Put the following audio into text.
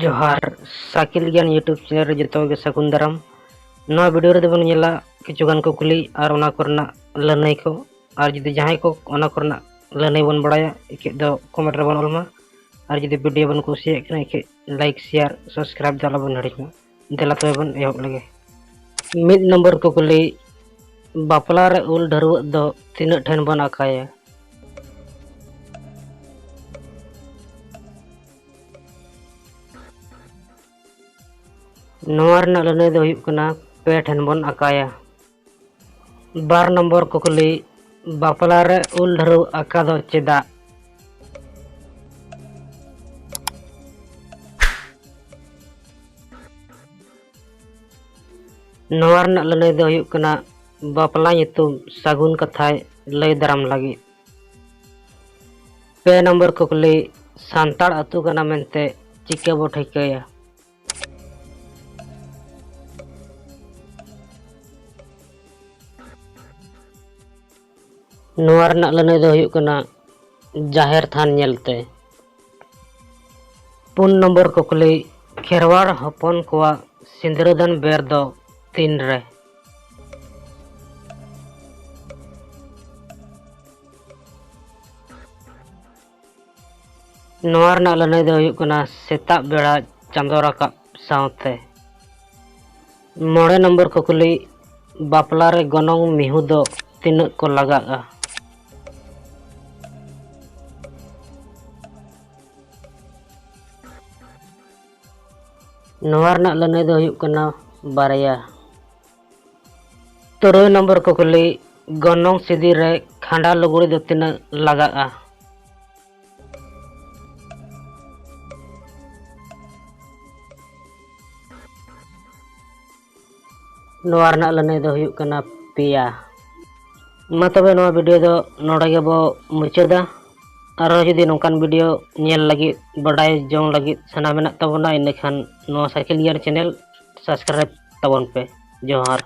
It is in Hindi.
जोहार साकिल ज्ञान यूट्यूब चैनल जो सगुन दाराम नवा वीडियो रे बन नेला किछुगान कुकली और ओना करना लनई को और जुदी जहां को ओना करना लनई बन बड़ाया इके दो कमेंट रे बन अलमा और जुदी वीडियो बन कुसिया कना इके लाइक शेयर सब्सक्राइब दला बन हड़िमा देला तो बन एहब लगे मिड नंबर कुकली बापला रे उल ढरुव दो तीन ठन बन आकाया लनई दो हुयुग कना पे ठन बन आकाया। बार नंबर कुकली बापला रे उल ढरुव आका दो चेदा। लनई दो हुयुग कना बापला नितुम सागुन कथाय लय दाराम लगी। पे नंबर कुकली सांताड़ अतु कना मेनते चिका बो ठिकाया। लनई दो हुयुग कना जाहेर थान नेलते। पुन नंबर कुकली खेरवाड़ हपन कोवा सिंदरदान बेर दो तीन रे। लनई दो हुयुग कना सेता बेड़ा चांदो राकाब सावते। मोड़े नंबर कुकली बापला रे गनोंग मिहु दो तिनक को लगागा। लनई दो हुयुग कना बारया। तुरुय नंबर कुकली गनोंग सिदी रे खांडा लुगड़ी दो तिनक लगागा। लनई दो हुयुग कना पिया। मा तबे नवा वीडियो दो नोडे गे बो मुचादा और जुदी नोंकान वीडियो नेल लगी बड़ाई जों लगी सना मेना तबना इनखान नवा साइकिल गियर चैनल सब्सक्राइब तबन पे। जोहार।